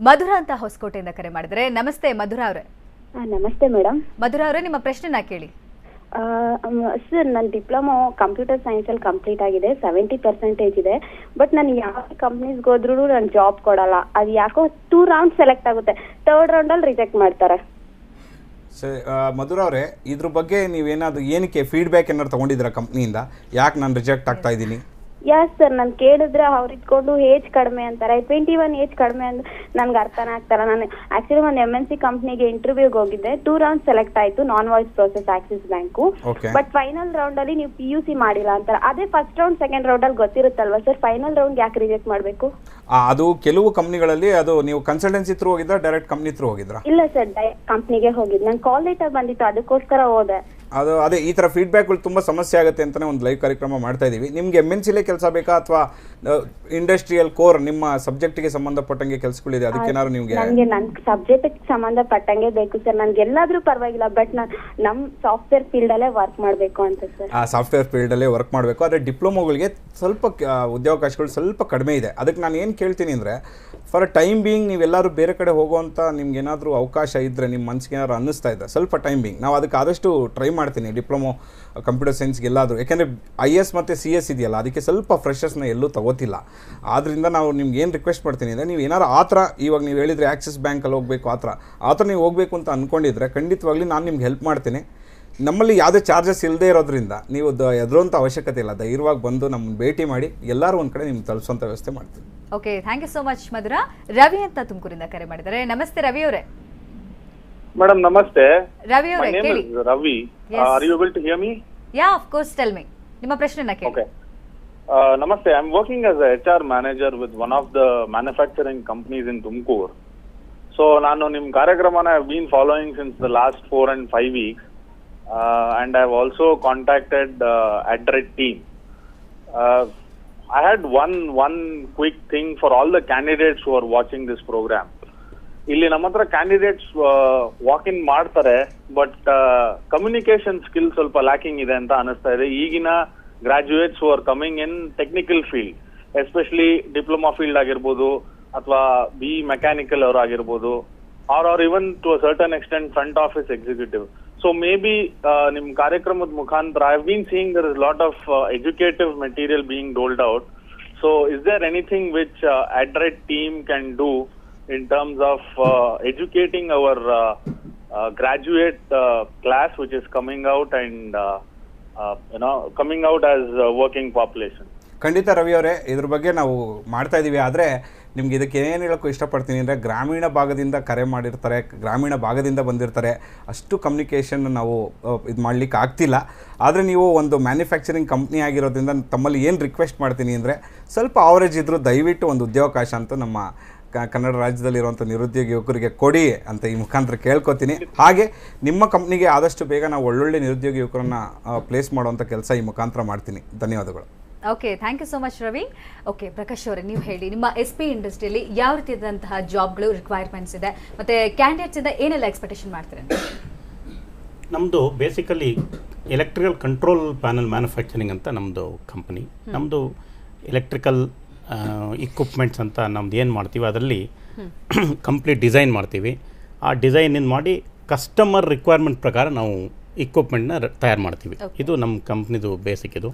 ಮಧುರಾ ಅಂತ ಹೊಸಕೋಟೆಯಿಂದ ಕರೆ ಮಾಡಿದ್ರೆ. ನಮಸ್ತೆ ಮಧುರಾ ಅವರೇ. ನಮಸ್ತೆ ಮೇಡಮ್. ಮಧುರಾ ಅವರೇ, ನಿಮ್ಮ ಪ್ರಶ್ನೆನ ಕೇಳಿ. ಸರ್, ನನ್ನ ಡಿಪ್ಲೊಮಾ ಕಂಪ್ಯೂಟರ್ ಸೈನ್ಸ್ ಅಲ್ಲಿ ಕಂಪ್ಲೀಟ್ ಆಗಿದೆ, 70% ಇದೆ. ಬಟ್ ನಾನು ಯಾವ ಕಂಪ್ನೀಸ್ಗೆ ಹೋದ್ರೂ ನಾನು ಜಾಬ್ ಕೊಡಲ್ಲ. ಅದು ಯಾಕೋ 2 ರೌಂಡ್ ಸೆಲೆಕ್ಟ್ ಆಗುತ್ತೆ, 3rd ರೌಂಡಲ್ಲಿ ರಿಜೆಕ್ಟ್ ಮಾಡ್ತಾರೆ. ಸರಿ ಮಧುರಾ ಅವರೇ, ಇದ್ರ ಬಗ್ಗೆ ನೀವೇನಾದ್ರು ಏನಕ್ಕೆ ಫೀಡ್ಬ್ಯಾಕ್ ಏನಾದ್ರು ತೊಗೊಂಡಿದ್ದೀರಾ ಕಂಪ್ನಿಯಿಂದ? ಯಾಕೆ ನಾನು ರಿಜೆಕ್ಟ್ ಆಗ್ತಾ ಇದ್ದೀನಿ? ಯಸ್ ಸರ್, ನಾನು ಕೇಳಿದ್ರೆ ಅವ್ರು ಇಟ್ಕೊಂಡು ಏಜ್ ಕಡಿಮೆ ಅಂತಾರೆ. 21 ಏಜ್ ಕಡಿಮೆ ಅಂದ್ರೆ ನನ್ಗೆ ಅರ್ಥನೇ ಆಗ್ತಾರ. ನಾನು ಆಕ್ಚುಲಿ ಒಂದು MNC ಕಂಪ್ನಿಗೆ ಇಂಟರ್ವ್ಯೂಗೆ ಹೋಗಿದ್ದೆ. 2 ರೌಂಡ್ ಸೆಲೆಕ್ಟ್ ಆಯ್ತು, non voice process Axis bank. But final round ಅಲ್ಲಿ ನೀವು PUC ಮಾಡಿಲ್ಲ ಅಂತಾರೆ. ಅದೇ ಫಸ್ಟ್ ರೌಂಡ್ ಸೆಕೆಂಡ್ ರೌಂಡ್ ಅಲ್ಲಿ ಗೊತ್ತಿರುತ್ತಲ್ವಾ ಸರ್, ಫೈನಲ್ ರೌಂಡ್ ಯಾಕೆ ರಿಜೆಕ್ಟ್ ಮಾಡಬೇಕು? ಅದು ಕೆಲವು ಕಂಪ್ನಿಗಳಲ್ಲಿ ಅದು ನೀವು ಕನ್ಸಲ್ಟೆನ್ಸಿ ಥ್ರೂ ಹೋಗಿದ್ರಾ, ಡೈರೆಕ್ಟ್ ಕಂಪ್ನಿ ಥ್ರೂ ಹೋಗಿದ್ರಾ? ಇಲ್ಲ ಸರ್, ಡೈರೆಕ್ಟ್ ಕಂಪ್ನಿಗೆ ಹೋಗಿದ್ದು. ನಾನು ಕಾಲ್ ಲೆಟರ್ ಬಂದಿತ್ತು, ಅದಕ್ಕೋಸ್ಕರ ಹೋದೆ. ಅದೇ ಈ ಥರ ಫೀಡ್ಬ್ಯಾಕ್ಗಳು ತುಂಬ ಸಮಸ್ಯೆ ಆಗುತ್ತೆ ಅಂತಲೇ ಒಂದು ಲೈವ್ ಕಾರ್ಯಕ್ರಮ ಮಾಡ್ತಾ ಇದ್ದೀವಿ. ನಿಮಗೆ MNCಲೇ ಕೆಲಸ ಬೇಕಾ ಅಥವಾ ಇಂಡಸ್ಟ್ರಿಯಲ್ ಕೋರ್ ನಿಮ್ಮ ಸಬ್ಜೆಕ್ಟ್ಗೆ ಸಂಬಂಧಪಟ್ಟಂಗೆ ಕೆಲಸಗಳಿದೆ, ಅದಕ್ಕೇನಾದ್ರು ನಿಮಗೆ? ನನಗೆ ನನ್ನ ಸಬ್ಜೆಕ್ಟ್ಗೆ ಸಂಬಂಧಪಟ್ಟಂಗೆ ಬೇಕು ಸರ್. ನನಗೆ ಎಲ್ಲಾದ್ರೂ ಪರವಾಗಿಲ್ಲ, ಬಟ್ ನಾನು ನಮ್ಮ ಸಾಫ್ಟ್ವೇರ್ ಫೀಲ್ಡಲ್ಲೇ ವರ್ಕ್ ಮಾಡಬೇಕು ಅಂತ ಸರ್. ಸಾಫ್ಟ್ವೇರ್ ಫೀಲ್ಡಲ್ಲೇ ವರ್ಕ್ ಮಾಡಬೇಕು. ಆದರೆ ಡಿಪ್ಲೊಮೋಗಳಿಗೆ ಸ್ವಲ್ಪ ಉದ್ಯೋಗಾವಕಾಶಗಳು ಸ್ವಲ್ಪ ಕಡಿಮೆ ಇದೆ. ಅದಕ್ಕೆ ನಾನು ಏನು ಕೇಳ್ತೀನಿ ಅಂದರೆ, ಫಾರ್ ಟೈಮ್ ಬೀಯಿಂಗ್ ನೀವೆಲ್ಲರೂ ಬೇರೆ ಕಡೆ ಹೋಗುವಂಥ ನಿಮ್ಗೆ ಏನಾದರೂ ಅವಕಾಶ ಇದ್ದರೆ, ನಿಮ್ಮ ಮನಸ್ಸಿಗೆ ಏನಾದ್ರು ಅನ್ನಿಸ್ತಾ ಇದೆ, ಸ್ವಲ್ಪ ಟೈಮ್ ಬೀಯಿಂಗ್ ನಾವು ಅದಕ್ಕೆ ಆದಷ್ಟು ಟ್ರೈ ಮಾಡ್ತೀನಿ ಡಿಪ್ಲೊಮೊ ಕಂಪ್ಯೂಟರ್ ಸೈನ್ಸ್ಗೆ ಎಲ್ಲಾದರೂ. ಯಾಕೆಂದರೆ IS ಮತ್ತು CS ಇದೆಯಲ್ಲ, ಅದಕ್ಕೆ ಸ್ವಲ್ಪ ಫ್ರೆಷರ್ಸ್ನ ಎಲ್ಲೂ ತಗೋತಿಲ್ಲ. ಆದ್ದರಿಂದ ನಾವು ನಿಮ್ಗೆ ಏನು ರಿಕ್ವೆಸ್ಟ್ ಮಾಡ್ತೀನಿ ಅಂದರೆ, ನೀವು ಏನಾರು ಆ ಥರ ಇವಾಗ ನೀವು ಹೇಳಿದರೆ ಆಕ್ಸಿಸ್ ಬ್ಯಾಂಕಲ್ಲಿ ಹೋಗಬೇಕು, ಆ ಥರ ನೀವು ಹೋಗಬೇಕು ಅಂತ ಅಂದ್ಕೊಂಡಿದ್ರೆ ಖಂಡಿತವಾಗ್ಲಿ ನಾನು ನಿಮ್ಗೆ ಹೆಲ್ಪ್ ಮಾಡ್ತೀನಿ. ನಮ್ಮಲ್ಲಿ ಯಾವುದೇ ಚಾರ್ಜಸ್ ಇಲ್ಲದೆ ಇರೋದ್ರಿಂದ ನೀವು ಎದುರುವಂಥ ಅವಶ್ಯಕತೆ ಇಲ್ಲ. ಧೈರ್ಯವಾಗಿ ಬಂದು ನಮ್ಮನ್ನು ಭೇಟಿ ಮಾಡಿ ಎಲ್ಲರೂ ಒಂದು ಕಡೆ ನಿಮ್ಗೆ ತಲುಪಿಸುವಂಥ ವ್ಯವಸ್ಥೆ ಮಾಡ್ತೀವಿ. Okay, thank you so much Madhura. Ravi ಅಂತ ತುಮಕೂರಿಂದ ಕರೆ ಮಾಡಿದ್ದಾರೆ. ನಮಸ್ತೆ ರವಿ ಅವರೇ. ಮೇಡಮ್ ನಮಸ್ತೆ. ರವಿ ಅವರೇ ಕೇಳಿ. Ravi, are you able to hear me? Yeah, of course, tell me. ನಿಮ್ಮ ಪ್ರಶ್ನೆನ ಕೇಳಿ. ಓಕೆ, ನಮಸ್ತೆ. I am working as a HR manager with one of the manufacturing companies in Tumakuru. So ನಾನು ನಿಮ್ಮ ಕಾರ್ಯಕ್ರಮನ I been following since the last 4 and 5 weeks. And I've also contacted Adred team. I had one quick thing for all the candidates who are watching this program. ಇಲ್ಲಿ ನಮ್ಮ ಹತ್ರ candidates walk in ಮಾಡ್ತಾರೆ, but communication skill ಸ್ವಲ್ಪ lacking ಇದೆ ಅಂತ ಅನಿಸ್ತಾ ಇದೆ. ಈಗಿನ graduates who are coming in technical field, especially diploma field ಆಗಿರ್ಬೋದು ಅಥವಾ BE ಮೆಕ್ಯಾನಿಕಲ್ ಅವರು ಆಗಿರ್ಬೋದು, or even to a certain extent front office executive. So maybe nim ಕಾರ್ಯಕ್ರಮದ ಮುಖಾಂತರ I've been seeing there is a lot of educative material being doled out. So is there anything which Adred team can do in terms of educating our graduate class which is coming out and coming out as working population? ಖಂಡಿತ ರವಿ ಅವರೇ, ಇದ್ರ ಬಗ್ಗೆ ನಾವು ಮಾಡ್ತಾ ಇದ್ದೀವಿ. ಆದರೆ ನಿಮ್ಗೆ ಇದಕ್ಕೆ ಏನು ಹೇಳೋಕ್ಕೂ ಇಷ್ಟಪಡ್ತೀನಿ ಅಂದರೆ, ಗ್ರಾಮೀಣ ಭಾಗದಿಂದ ಕರೆ ಮಾಡಿರ್ತಾರೆ, ಗ್ರಾಮೀಣ ಭಾಗದಿಂದ ಬಂದಿರ್ತಾರೆ, ಅಷ್ಟು ಕಮ್ಯುನಿಕೇಷನ್ ನಾವು ಇದು ಮಾಡಲಿಕ್ಕೆ ಆಗ್ತಿಲ್ಲ. ಆದರೆ ನೀವು ಒಂದು ಮ್ಯಾನುಫ್ಯಾಕ್ಚರಿಂಗ್ ಕಂಪ್ನಿ ಆಗಿರೋದ್ರಿಂದ ತಮ್ಮಲ್ಲಿ ಏನು ರಿಕ್ವೆಸ್ಟ್ ಮಾಡ್ತೀನಿ ಅಂದರೆ, ಸ್ವಲ್ಪ ಆವರೇಜ್ ಇದ್ದರೂ ದಯವಿಟ್ಟು ಒಂದು ಉದ್ಯೋಗಾವಕಾಶ ಅಂತ ನಮ್ಮ ಕನ್ನಡ ರಾಜ್ಯದಲ್ಲಿರುವಂಥ ನಿರುದ್ಯೋಗ ಯುವಕರಿಗೆ ಕೊಡಿ ಅಂತ ಈ ಮುಖಾಂತರ ಕೇಳ್ಕೊತೀನಿ. ಹಾಗೆ ನಿಮ್ಮ ಕಂಪ್ನಿಗೆ ಆದಷ್ಟು ಬೇಗ ನಾವು ಒಳ್ಳೊಳ್ಳೆ ನಿರುದ್ಯೋಗ ಯುವಕರನ್ನು ಪ್ಲೇಸ್ ಮಾಡುವಂಥ ಕೆಲಸ ಈ ಮುಖಾಂತರ ಮಾಡ್ತೀನಿ. ಧನ್ಯವಾದಗಳು. Okay, thank you so much Ravi. Okay, Prakash ಅವರೇ, ನೀವು ಹೇಳಿ, ನಿಮ್ಮ SP ಇಂಡಸ್ಟ್ರಿಯಲ್ಲಿ ಯಾವ ರೀತಿಯಾದಂತಹ ಜಾಬ್ಗಳು ರಿಕ್ವೈರ್ಮೆಂಟ್ಸ್ ಇದೆ, ಮತ್ತು ಕ್ಯಾಂಡಿಡೇಟ್ಸಿಂದ ಏನೆಲ್ಲ ಎಕ್ಸ್ಪೆಕ್ಟೇಷನ್ ಮಾಡ್ತೀರಾ? ನಮ್ಮದು basically electrical control panel manufacturing ಅಂತ ನಮ್ಮದು ಕಂಪನಿ. ನಮ್ಮದು ಎಲೆಕ್ಟ್ರಿಕಲ್ ಇಕ್ವಿಪ್ಮೆಂಟ್ಸ್ ಅಂತ ನಮ್ದು ಏನು ಮಾಡ್ತೀವಿ ಅದರಲ್ಲಿ ಕಂಪ್ಲೀಟ್ ಡಿಸೈನ್ ಮಾಡ್ತೀವಿ. ಆ ಡಿಸೈನ್ ಮಾಡಿ ಕಸ್ಟಮರ್ ರಿಕ್ವೈರ್ಮೆಂಟ್ ಪ್ರಕಾರ ನಾವು ಇಕ್ವಿಪ್ಮೆಂಟ್ನ ತಯಾರು ಮಾಡ್ತೀವಿ. ಇದು ನಮ್ಮ ಕಂಪ್ನಿದು ಬೇಸಿಕ್. ಇದು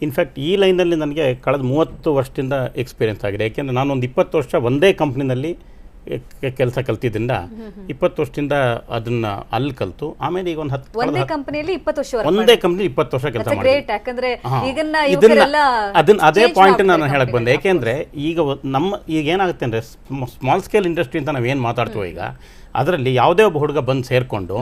ಇನ್ಫ್ಯಾಕ್ಟ್ ಈ ಲೈನಲ್ಲಿ ನನಗೆ ಕಳೆದ 30 ವರ್ಷದಿಂದ ಎಕ್ಸ್ಪೀರಿಯೆನ್ಸ್ ಆಗಿದೆ. ಯಾಕೆಂದರೆ ನಾನೊಂದು 20 ವರ್ಷ ಒಂದೇ ಕಂಪ್ನಿನಲ್ಲಿ ಕೆಲಸ ಕಲ್ತಿದ್ದರಿಂದ 20 ವರ್ಷದಿಂದ ಅದನ್ನು ಅಲ್ಲಿ ಕಲಿತು, ಆಮೇಲೆ ಈಗ ಒಂದು ಒಂದೇ ಕಂಪನಿಯಲ್ಲಿ 20 ವರ್ಷ ಕೆಲಸ ಮಾಡಿದೆ. ಅದೇ ಪಾಯಿಂಟ್ ನಾನು ಹೇಳಕ್ಕೆ ಬಂದೆ. ಯಾಕೆಂದರೆ ಈಗ ಏನಾಗುತ್ತೆ ಅಂದರೆ, ಸ್ಮಾಲ್ ಸ್ಕೇಲ್ ಇಂಡಸ್ಟ್ರಿ ಅಂತ ನಾವೇನು ಮಾತಾಡ್ತೀವೋ ಈಗ, ಅದರಲ್ಲಿ ಯಾವುದೇ ಒಬ್ಬ ಹುಡುಗ ಬಂದು ಸೇರಿಕೊಂಡು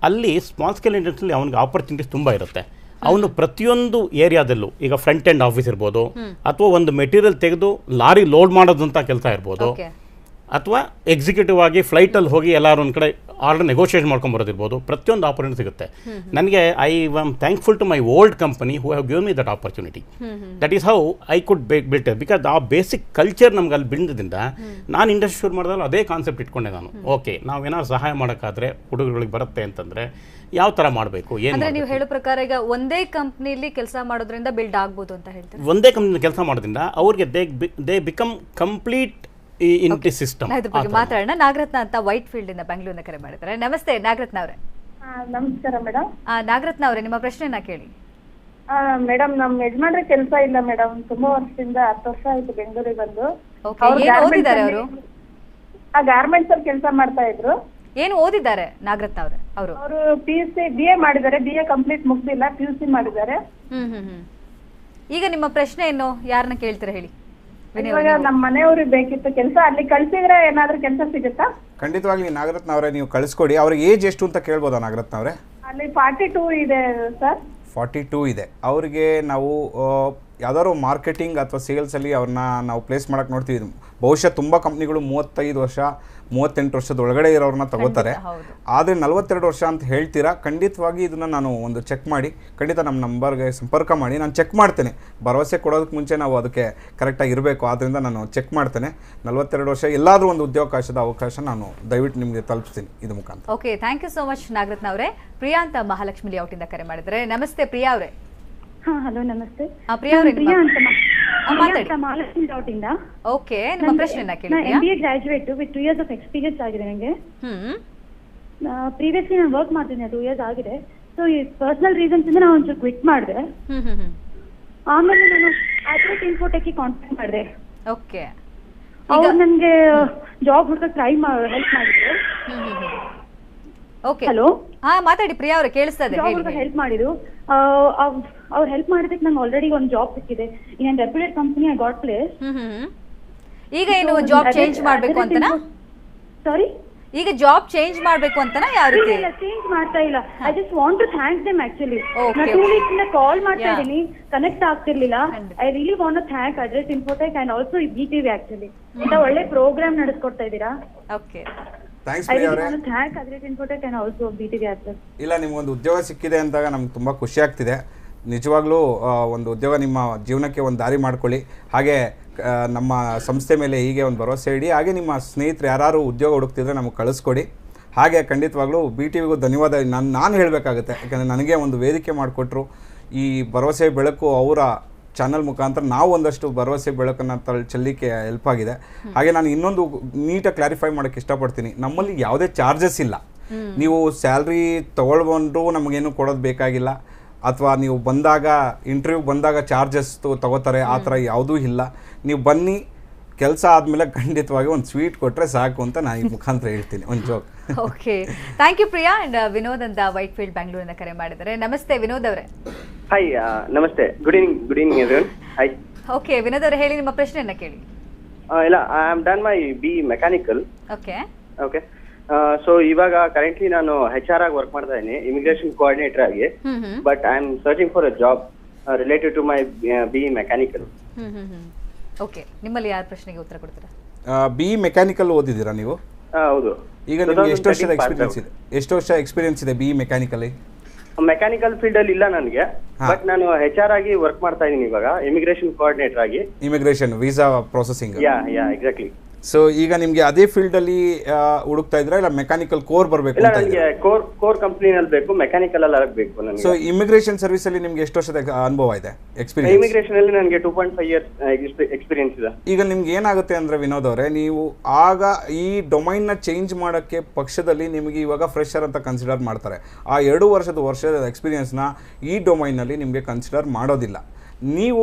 ಅಲ್ಲಿ ಸ್ಮಾಲ್ ಸ್ಕೇಲ್ ಇಂಡಸ್ಟ್ರಿಯಲ್ಲಿ ಅವನಿಗೆ ಆಪರ್ಚುನಿಟೀಸ್ ತುಂಬ ಇರುತ್ತೆ. ಅವನು ಪ್ರತಿಯೊಂದು ಏರಿಯಾದಲ್ಲೂ, ಈಗ ಫ್ರಂಟ್ ಎಂಡ್ ಆಫೀಸ್ ಇರ್ಬೋದು, ಅಥವಾ ಒಂದು ಮೆಟೀರಿಯಲ್ ತೆಗೆದು ಲಾರಿ ಲೋಡ್ ಮಾಡೋದಂಥ ಕೆಲಸ ಇರ್ಬೋದು, ಅಥವಾ ಎಕ್ಸಿಕ್ಯೂಟಿವ್ ಆಗಿ ಫ್ಲೈಟಲ್ಲಿ ಹೋಗಿ ಎಲ್ಲರೂ ಒಂದು ಕಡೆ ಆರ್ಡರ್ ನೆಗೋಷಿಯೇಟ್ ಮಾಡ್ಕೊಂಬರೋದಿರ್ಬೋದು, ಪ್ರತಿಯೊಂದು ಆಪರ್ಚುನಿಟಿ ಸಿಗುತ್ತೆ. ನನಗೆ I am thankful to my old company who have given me that opportunity. That is how I could built it, because ಆ ಬೇಸಿಕ್ ಕಲ್ಚರ್ ನಮ್ಗೆ ಅಲ್ಲಿ ಬಿಂದದಿಂದ ನಾನು ಇಂಡಸ್ಟ್ರಿ ಶುರು ಮಾಡಿದಾಗ ಅದೇ ಕಾನ್ಸೆಪ್ಟ್ ಇಟ್ಕೊಂಡೆ ನಾನು. ಓಕೆ, ನಾವೇನಾದ್ರು ಸಹಾಯ ಮಾಡೋಕ್ಕಾದ್ರೆ ಹುಡುಗರುಗಳಿಗೆ ಬರುತ್ತೆ ಅಂತಂದರೆ ಯಾವ ತರ ಮಾಡಬೇಕು ಏನು ನೀವು ಹೇಳೋ ಪ್ರಕಾರ ಈಗ ಒಂದೇ ಕಂಪನಿಯಲ್ಲಿ ಕೆಲಸ ಮಾಡೋದ್ರಿಂದ ಬಿಲ್ಡ್ ಆಗಬಹುದು ಅಂತ ಹೇಳ್ತಾರೆ. ಒಂದೇ ಕಂಪನಿಯಲ್ಲಿ ಕೆಲಸ ಮಾಡೋದ್ರಿಂದ ಅವರಿಗೆ ದೇ ಬಿಕಮ್ ಕಂಪ್ಲೀಟ್ ಈ ಇಂಟಿ ಸಿಸ್ಟಮ್ ಇದ್ರ ಬಗ್ಗೆ ಮಾತಾಡೋಣ. ನಾಗರತ್ನ ಅಂತ ವೈಟ್ ಫೀಲ್ಡ್ ಇಂದ ಬೆಂಗಳೂರಿನ ಕರೆ ಮಾಡಿದ್ದಾರೆ. ನಮಸ್ತೆ ನಾಗರತ್ನ ಅವರೇ. ನಮಸ್ಕಾರ ಮೇಡಮ್. ನಾಗರತ್ನ ಅವರೇ, ನಿಮ್ಮ ಪ್ರಶ್ನೆನ ಕೇಳಿ. ಮೇಡಮ್ ನಮ್ ಯಜಮಾನ್ರೆ ಕೆಲಸ ಇಲ್ಲ ಮೇಡಮ್. ತುಂಬಾ ವರ್ಷದಿಂದ 10 ವರ್ಷ ಆಯ್ತು ಬೆಂಗಳೂರಿಗೆ ಬಂದು. ಏನು ಓದಿದ್ದಾರೆ ಅವರು? ಆ ಗಾರ್ಮೆಂಟ್ಸ್ ಅಲ್ಲಿ ಕೆಲಸ ಮಾಡ್ತಾ ಇದ್ರು. ಏನು ಓದಿದ್ದಾರೆ ನಾಗರತ್ನ ಅವರೇ? ಅವರು PUC BA ಮಾಡಿದ್ದಾರೆ. BA ಕಂಪ್ಲೀಟ್ ಮುಗ್ದಿಲ್ಲ, PUC ಮಾಡಿದ್ದಾರೆ. ಈಗ ನಿಮ್ಮ ಪ್ರಶ್ನೆ ಏನು, ಯಾರನ್ನ ಕೇಳ್ತೀರಾ ಹೇಳಿ? ಇವಾಗ ನಮ್ಮ ಮನೆಯವ್ರಿಗೆ ಬೇಕಿತ್ತು ಕೆಲಸ. ಅಲ್ಲಿ ಕಳ್ಸಿದ್ರೆ ಏನಾದ್ರೂ ಕೆಲಸ ಸಿಗುತ್ತಾ? ಖಂಡಿತವಾಗ್ಲಿ ನಾಗರತ್ನ ಅವರೇ, ನೀವು ಕಳಿಸ್ಕೊಡಿ. ಅವ್ರಿಗೆ ಏಜ್ ಎಷ್ಟು ಅಂತ ಕೇಳ್ಬೋದಾ ನಾಗರತ್ನ ಅವರೇ? ಅಲ್ಲಿ 42 ಇದೆ ಸರ್. 42 ಇದೆ. ಅವರಿಗೆ ನಾವು ಯಾವ್ದಾದ್ರು ಮಾರ್ಕೆಟಿಂಗ್ ಅಥವಾ ಸೇಲ್ಸಲ್ಲಿ ಅವ್ರನ್ನ ನಾವು ಪ್ಲೇಸ್ ಮಾಡೋಕ್ಕೆ ನೋಡ್ತೀವಿ. ಬಹುಶಃ ತುಂಬ ಕಂಪ್ನಿಗಳು 35 ವರ್ಷ 38 ವರ್ಷದ ಒಳಗಡೆ ಇರೋರನ್ನ ತಗೋತಾರೆ. ಆದರೆ 42 ವರ್ಷ ಅಂತ ಹೇಳ್ತೀರಾ. ಖಂಡಿತವಾಗಿ ಇದನ್ನು ನಾನು ಒಂದು ಚೆಕ್ ಮಾಡಿ, ಖಂಡಿತ ನಮ್ಮ ನಂಬರ್ಗೆ ಸಂಪರ್ಕ ಮಾಡಿ, ನಾನು ಚೆಕ್ ಮಾಡ್ತೇನೆ. ಭರವಸೆ ಕೊಡೋದಕ್ಕೆ ಮುಂಚೆ ನಾವು ಅದಕ್ಕೆ ಕರೆಕ್ಟಾಗಿ ಇರಬೇಕು. ಆದ್ದರಿಂದ ನಾನು ಚೆಕ್ ಮಾಡ್ತೇನೆ. 42 ವರ್ಷ ಎಲ್ಲಾದರೂ ಒಂದು ಉದ್ಯೋಗಾವಕಾಶದ ಅವಕಾಶ ನಾನು ದಯವಿಟ್ಟು ನಿಮಗೆ ತಲುಪಿಸ್ತೀನಿ ಇದು ಮುಖಾಂತರ. Okay, thank you so much Nagaratna ಅವರೇ. ಪ್ರಿಯಾ ಅಂತ ಮಹಾಲಕ್ಷ್ಮಿ ಲೇಔಟಿಂದ ಕರೆ ಮಾಡಿದರೆ. ನಮಸ್ತೆ ಪ್ರಿಯಾ ಅವರೇ. ಹಲೋ ನಮಸ್ತೆ. ಪ್ರಿಯಾ ಅವರೇ, ಮಾತಾಡಿ. ಮಹಾಲಕ್ಷ್ಮಿ ಲೇಔಟ್ ಇಂದ. ಓಕೆ, ನಿಮ್ಮ ಪ್ರಶ್ನೆನ ಕೇಳಿ. MBA graduate with 2 years of experience ಆಗಿದೆ ನನಗೆ. ಪ್ರೀವಿಯಸ್ಲಿ ನಾನು ವರ್ಕ್ ಮಾಡ್ತೀನಿ, 2 years ಆಗಿದೆ. ಸೊ ಈ ಪರ್ಸನಲ್ ರೀಸನ್ಸ್ ಇಂದ ನಾನು ಒಂಚೂರು ಕ್ವಿಟ್ ಮಾಡಿದೆ. ಆಮೇಲೆ ನಾನು ಅಡ್ರೆಸ್ ಇನ್ಫೋಟೆಕ್ಗೆ ಕಾಂಟ್ಯಾಕ್ಟ್ ಮಾಡಿದೆ. ಓಕೆ, ಅವ್ರು ನನಗೆ ಜಾಬ್ ಹುಡುಕ ಟ್ರೈ ಹೆಲ್ಪ್ ಮಾಡಿದ್ರು. Okay, hello. ಮಾತಾಡಿ ಪ್ರಿಯಾ ಅವರೇ, ಕೇಳಿಸ್ತಾ ಇದೆ. ಹೆಲ್ಪ್ ಮಾಡಿದ್ರು. ಅವ್ರು ಹೆಲ್ಪ್ ಮಾಡಿದಕ್ಕೆ ನಂಗೆ ಆಲ್ರೆಡಿ ಒಂದು ಜಾಬ್ ಸಿಕ್ಕಿದೆ in an reputed company. I got place. ಈಗ ಏನು ಜಾಬ್ ಚೇಂಜ್ ಮಾಡಬೇಕು ಅಂತನಾ? ಸಾರಿ, ಈಗ ಜಾಬ್ ಚೇಂಜ್ ಮಾಡಬೇಕು ಅಂತನಾ? ಯಾವ ರೀತಿ? ಚೇಂಜ್ ಮಾಡ್ತಾ ಇಲ್ಲ. I just want to thank them. Actually ನಾನು 2 weeks ಇಂದ ಕಾಲ್ ಮಾಡ್ತಾ ಇದ್ದೀನಿ, ಕನೆಕ್ಟ್ ಆಗ್ತಿರ್ಲಿಲ್ಲ. I really want to thank Address Infotech and also BTV. Actually ಇಂತ ಒಳ್ಳೆ ಪ್ರೋಗ್ರಾಮ್ ನಡೆಸ್ಕೊಡ್ತಾ ಇದ್ದೀರಾ. ಓಕೆ, ಥ್ಯಾಂಕ್ಸ್ ಪ್ರಿಯಾ ಅವರೇ. Thank Address Infotech and also BTV access. ಇಲ್ಲ, ನಿಮ್ಗೊಂದು ಉದ್ಯೋಗ ಸಿಕ್ಕಿದೆ ಅಂದಾಗ ನಮ್ಗೆ ತುಂಬ ಖುಷಿ ಆಗ್ತಿದೆ. ನಿಜವಾಗ್ಲೂ ಒಂದು ಉದ್ಯೋಗ ನಿಮ್ಮ ಜೀವನಕ್ಕೆ ಒಂದು ದಾರಿ ಮಾಡ್ಕೊಳ್ಳಿ. ಹಾಗೆ ನಮ್ಮ ಸಂಸ್ಥೆ ಮೇಲೆ ಹೀಗೆ ಒಂದು ಭರವಸೆ ಇಡಿ. ಹಾಗೆ ನಿಮ್ಮ ಸ್ನೇಹಿತರು ಯಾರು ಉದ್ಯೋಗ ಹುಡುಕ್ತಿದ್ರೆ ನಮಗೆ ಕಳಿಸ್ಕೊಡಿ. ಹಾಗೆ ಖಂಡಿತವಾಗ್ಲೂ BTVಗೂ ಧನ್ಯವಾದ ನಾನು ಹೇಳಬೇಕಾಗುತ್ತೆ. ಯಾಕಂದರೆ ನನಗೆ ಒಂದು ವೇದಿಕೆ ಮಾಡಿಕೊಟ್ರು. ಈ ಭರವಸೆ ಬೆಳಕು ಅವರ ಚಾನಲ್ ಮುಖಾಂತರ ನಾವು ಒಂದಷ್ಟು ಭರವಸೆ ಬೆಳಕನ್ನು ಚೆಲ್ಲಿಕ್ಕೆ ಹೆಲ್ಪ್ ಆಗಿದೆ. ಹಾಗೆ ನಾನು ಇನ್ನೊಂದು ನೀಟಾಗಿ ಕ್ಲಾರಿಫೈ ಮಾಡೋಕ್ಕೆ ಇಷ್ಟಪಡ್ತೀನಿ. ನಮ್ಮಲ್ಲಿ ಯಾವುದೇ ಚಾರ್ಜಸ್ ಇಲ್ಲ. ನೀವು ಸ್ಯಾಲ್ರಿ ತೊಗೊಳ್ಬಂದು ನಮಗೇನು ಕೊಡೋದು ಬೇಕಾಗಿಲ್ಲ. ಅಥವಾ ನೀವು ಬಂದಾಗ ಇಂಟರ್ವ್ಯೂ ಬಂದಾಗ ಚಾರ್ಜಸ್ ತಗೋತಾರೆ, ಆ ಥರ ಯಾವುದೂ ಇಲ್ಲ. ನೀವು ಬನ್ನಿ, ಕೆಲಸ ಆದಮೇಲೆ ಖಂಡಿತವಾಗಿ ಒಂದು ಸ್ವೀಟ್ ಕೊಟ್ಟರೆ ಸಾಕು ಅಂತ ನಾನು ಈ ಮುಖಾಂತರ ಹೇಳ್ತೀನಿ. ಒಂದು joke. Okay, thank you Priya. And Vinod ಅಂತ ವೈಟ್ ಫೀಲ್ಡ್ ಬೆಂಗಳೂರಿನ ಕರೆ ಮಾಡಿದ್ದಾರೆ. ನಮಸ್ತೆ ವಿನೋದ್ ಅವರೇ. ಹಾಯ್, ನಮಸ್ತೆ. Good evening everyone. Hi. Okay Vinod ಅವರೇ, ಹೇಳಿ ನಿಮ್ಮ ಪ್ರಶ್ನೆಯನ್ನ ಕೇಳಿ. ಇಲ್ಲ, I am done my BE mechanical. Okay okay. So ಇವಾಗ ಕರೆಂಟ್ಲಿ ನಾನು HR ಆಗಿ ವರ್ಕ್ ಮಾಡ್ತಾ ಇದ್ದೀನಿ, ಇಮಿಗ್ರೇಷನ್ ಕೋಆರ್ಡಿನೇಟರ್ ಆಗಿ. But I am searching for a job related to my BE mechanical. Okay, ನಿಮ್ಮಲ್ಲಿ ಯಾರ ಪ್ರಶ್ನೆಗೆ ಉತ್ತರ ಕೊಡ್ತೀರಾ? BE ಮೆಕ್ಯಾನಿಕಲ್ ಓದಿದ್ದೀರಾ ನೀವು? ಹೌದು. ಈಗ ನಿಮಗೆ ಎಷ್ಟು ವರ್ಷದ ಎಕ್ಸ್ಪೀರಿಯನ್ಸ್ ಇದೆ? ಎಷ್ಟು ವರ್ಷ ಎಕ್ಸ್ಪೀರಿಯನ್ಸ್ ಇದೆ BE ಮೆಕ್ಯಾನಿಕಲ್ಲಿ? ಮೆಕ್ಯಾನಿಕಲ್ ಫೀಲ್ಡ್ ಅಲ್ಲಿ ಇಲ್ಲ ನನಗೆ. ಬಟ್ ನಾನು HR ಆಗಿ ವರ್ಕ್ ಮಾಡ್ತಾ ಇದ್ದೀನಿ ಇವಾಗ, ಇಮಿಗ್ರೇಷನ್ ಕೋಆರ್ಡಿನೇಟರ್ ಆಗಿ. Immigration visa processing. Yeah exactly. So ಈಗ ನಿಮಗೆ ಅದೇ ಫೀಲ್ಡ್ ಅಲ್ಲಿ ಹುಡುಕ್ತಾ ಇದ್ರಾ, ಇಲ್ಲ ಮೆಕ್ಯಾನಿಕಲ್ ಕೋರ್ ಬರಬೇಕು ಇಲ್ಲ, ಅಂತ ನನಗೆ ಕೋರ್ ಕಂಪನಿನಲ್ಲಿ ಬೇಕು, ಮೆಕ್ಯಾನಿಕಲ್ ಅಲ್ಲಿ ಆಗಬೇಕು ನನಗೆ. ಸೊ ಇಮಿಗ್ರೇಷನ್ ಸರ್ವಿಸ್ ಅಲ್ಲಿ ನಿಮ್ಗೆ ಎಷ್ಟು ವರ್ಷದ ಅನುಭವ ಇದೆ, ಎಕ್ಸ್ಪೀರಿಯನ್ಸ್? ಇಮಿಗ್ರೇಷನ್ ಅಲ್ಲಿ ನನಗೆ 2.5 years ಎಕ್ಸ್ಪೀರಿಯನ್ಸ್ ಇದೆ. ಈಗ ನಿಮ್ಗೆ ಏನಾಗುತ್ತೆ ಅಂದ್ರೆ ವಿನೋದ್ ಅವರೇ, ನೀವು ಆಗ ಈ ಡೊಮೈನ್ ನ ಚೇಂಜ್ ಮಾಡಕ್ಕೆ ಪಕ್ಷದಲ್ಲಿ ನಿಮಗೆ ಇವಾಗ ಫ್ರೆಶರ್ ಅಂತ ಕನ್ಸಿಡರ್ ಮಾಡ್ತಾರೆ. ಆ 2 ವರ್ಷದ ಎಕ್ಸ್ಪೀರಿಯನ್ಸ್ ನ ಈ ಡೊಮೈನ್ ನಲ್ಲಿ ನಿಮಗೆ ಕನ್ಸಿಡರ್ ಮಾಡೋದಿಲ್ಲ. ನೀವು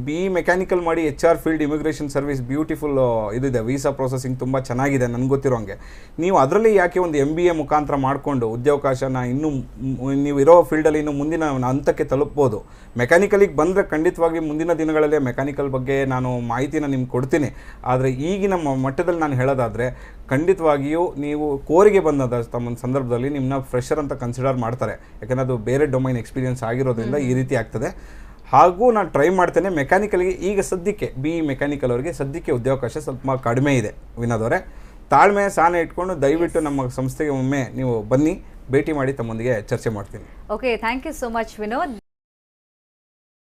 BE ಮೆಕ್ಯಾನಿಕಲ್ ಮಾಡಿ HR field immigration service beautiful ಇದಿದೆ, ವೀಸಾ ಪ್ರೊಸೆಸಿಂಗ್ ತುಂಬ ಚೆನ್ನಾಗಿದೆ ನನಗೆ ಗೊತ್ತಿರೋಂಗೆ. ನೀವು ಅದರಲ್ಲಿ ಯಾಕೆ ಒಂದು MBA ಮುಖಾಂತರ ಮಾಡಿಕೊಂಡು ಉದ್ಯೋಗಾವಕಾಶನ ಇನ್ನೂ ನೀವು ಇರೋ ಫೀಲ್ಡಲ್ಲಿ ಇನ್ನೂ ಮುಂದಿನ ಹಂತಕ್ಕೆ ತಲುಪ್ಬೋದು. ಮೆಕ್ಯಾನಿಕಲಿಗೆ ಬಂದರೆ ಖಂಡಿತವಾಗಿ ಮುಂದಿನ ದಿನಗಳಲ್ಲಿ ಮೆಕ್ಯಾನಿಕಲ್ ಬಗ್ಗೆ ನಾನು ಮಾಹಿತಿನ ನಿಮ್ಗೆ ಕೊಡ್ತೀನಿ. ಆದರೆ ಈಗಿನ ಮಟ್ಟದಲ್ಲಿ ನಾನು ಹೇಳೋದಾದರೆ ಖಂಡಿತವಾಗಿಯೂ ನೀವು ಕೋರಿಗೆ ಬಂದ ತಮ್ಮ ಸಂದರ್ಭದಲ್ಲಿ ನಿಮ್ಮನ್ನ ಫ್ರೆಶರ್ ಅಂತ ಕನ್ಸಿಡರ್ ಮಾಡ್ತಾರೆ. ಯಾಕಂದರೆ ಅದು ಬೇರೆ ಡೊಮೈನ್ ಎಕ್ಸ್ಪೀರಿಯನ್ಸ್ ಆಗಿರೋದ್ರಿಂದ ಈ ರೀತಿ ಆಗ್ತದೆ. ಹಾಗೂ ನಾನು ಟ್ರೈ ಮಾಡ್ತೇನೆ ಮೆಕ್ಯಾನಿಕಲ್ಗೆ. ಈಗ ಸದ್ಯಕ್ಕೆ BE ಮೆಕ್ಯಾನಿಕಲ್ ಅವರಿಗೆ ಸದ್ಯಕ್ಕೆ ಉದ್ಯೋಗಾವಕಾಶ ಸ್ವಲ್ಪ ಕಡಿಮೆ ಇದೆ. ವಿನೋದ್ ಅವರೇ, ತಾಳ್ಮೆ ಸಹನೆ ಇಟ್ಕೊಂಡು ದಯವಿಟ್ಟು ನಮ್ಮ ಸಂಸ್ಥೆಗೆ ಒಮ್ಮೆ ನೀವು ಬನ್ನಿ, ಭೇಟಿ ಮಾಡಿ ತಮ್ಮೊಂದಿಗೆ ಚರ್ಚೆ ಮಾಡ್ತೀನಿ. Okay, thank you so much Vinod.